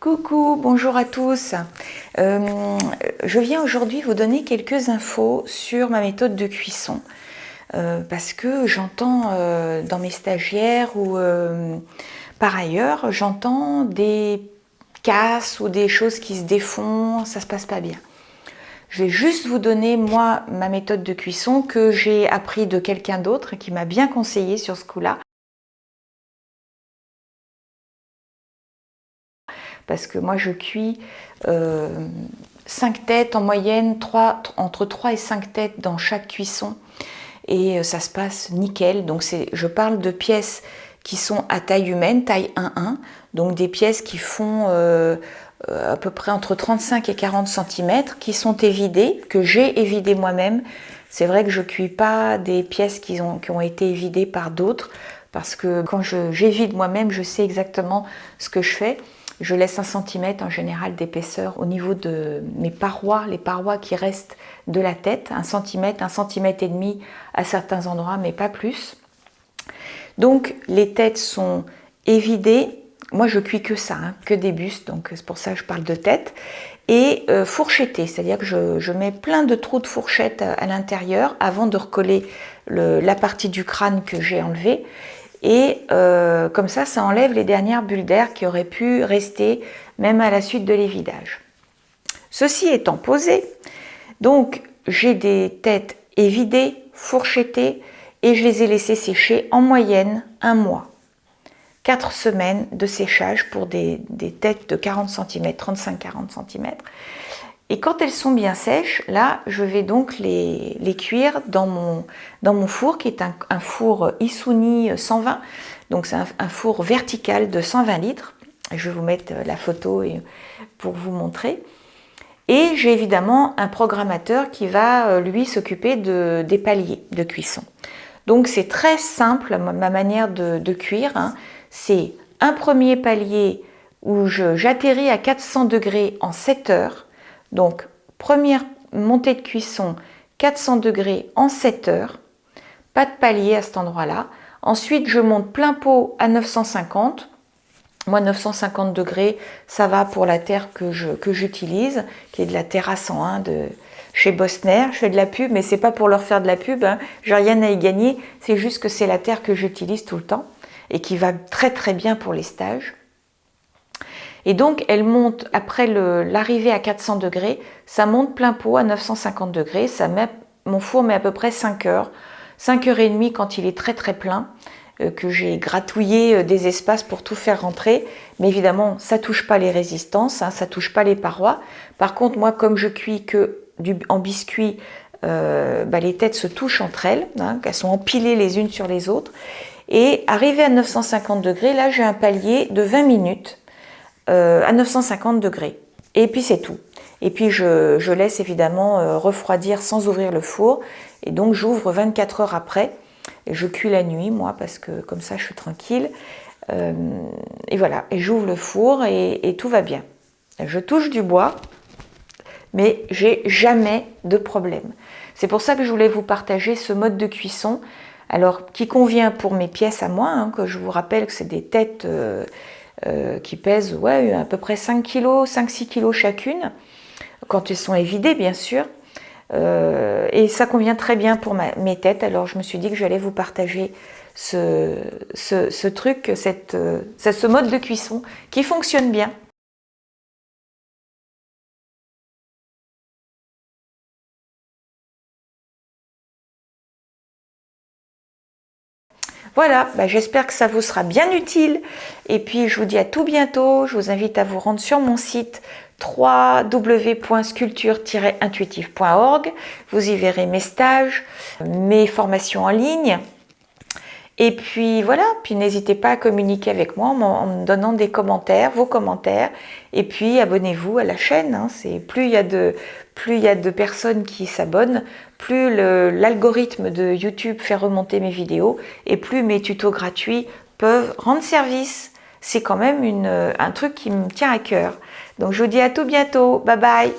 Coucou, bonjour à tous. Je viens aujourd'hui vous donner quelques infos sur ma méthode de cuisson parce que j'entends dans mes stagiaires ou par ailleurs, j'entends des casses ou des choses qui se défont, ça se passe pas bien. Je vais juste vous donner moi ma méthode de cuisson que j'ai appris de quelqu'un d'autre qui m'a bien conseillé sur ce coup-là. Parce que moi je cuis 5 têtes en moyenne, entre 3 et 5 têtes dans chaque cuisson et ça se passe nickel. Donc je parle de pièces qui sont à taille humaine, taille 1-1, donc des pièces qui font à peu près entre 35 et 40 cm, qui sont évidées, que j'ai évidées moi-même. C'est vrai que je ne cuis pas des pièces qui ont été évidées par d'autres, parce que quand j'évide moi-même, je sais exactement ce que je fais. Je laisse 1 cm en général d'épaisseur au niveau de mes parois, les parois qui restent de la tête, 1 cm, 1,5 cm à certains endroits, mais pas plus. Donc les têtes sont évidées. Moi je cuis que ça, que des bustes, donc c'est pour ça que je parle de tête. Et fourchettées, c'est-à-dire que je mets plein de trous de fourchette à l'intérieur avant de recoller la partie du crâne que j'ai enlevée. Et comme ça enlève les dernières bulles d'air qui auraient pu rester même à la suite de l'évidage. Ceci étant posé, donc j'ai des têtes évidées, fourchettées, et je les ai laissées sécher en moyenne 1 mois. 4 semaines de séchage pour des têtes de 40 cm, 35-40 cm. Et quand elles sont bien sèches, là, je vais donc les cuire dans mon four, qui est un four Issouni 120. Donc c'est un four vertical de 120 litres. Je vais vous mettre la photo pour vous montrer. Et j'ai évidemment un programmateur qui va, lui, s'occuper des paliers de cuisson. Donc c'est très simple, ma manière de cuire. C'est un premier palier où j'atterris à 400 degrés en 7 heures. Donc, première montée de cuisson, 400 degrés en 7 heures. Pas de palier à cet endroit-là. Ensuite, je monte plein pot à 950. Moi, 950 degrés, ça va pour la terre que j'utilise, qui est de la terre A101 de chez Bosner. Je fais de la pub, mais c'est pas pour leur faire de la pub. J'ai rien à y gagner. C'est juste que c'est la terre que j'utilise tout le temps et qui va très très bien pour les stages. Et donc, elle monte, après l'arrivée à 400 degrés, ça monte plein pot à 950 degrés. Mon four met à peu près 5 heures. 5 heures et demie quand il est très très plein, que j'ai gratouillé des espaces pour tout faire rentrer. Mais évidemment, ça ne touche pas les résistances, ça ne touche pas les parois. Par contre, moi, comme je cuis que en biscuit, les têtes se touchent entre elles, elles sont empilées les unes sur les autres. Et arrivé à 950 degrés, là, j'ai un palier de 20 minutes. À 950 degrés. Et puis c'est tout. Et puis je laisse évidemment refroidir sans ouvrir le four. Et donc j'ouvre 24 heures après. Et je cuis la nuit, moi, parce que comme ça je suis tranquille. Et voilà. Et j'ouvre le four et tout va bien. Je touche du bois, mais j'ai jamais de problème. C'est pour ça que je voulais vous partager ce mode de cuisson. Alors, qui convient pour mes pièces à moi, que je vous rappelle que c'est des têtes qui pèsent à peu près 5 kg, 5-6 kg chacune, quand elles sont évidées bien sûr. Et ça convient très bien pour mes têtes, alors je me suis dit que j'allais vous partager ce truc, ce mode de cuisson qui fonctionne bien. Voilà, j'espère que ça vous sera bien utile. Et puis, je vous dis à tout bientôt. Je vous invite à vous rendre sur mon site www.sculpture-intuitive.org. Vous y verrez mes stages, mes formations en ligne. Et puis voilà, puis n'hésitez pas à communiquer avec moi en me donnant des commentaires, vos commentaires. Et puis abonnez-vous à la chaîne. Plus il y a de personnes qui s'abonnent, plus l'algorithme de YouTube fait remonter mes vidéos et plus mes tutos gratuits peuvent rendre service. C'est quand même un truc qui me tient à cœur. Donc je vous dis à tout bientôt. Bye bye.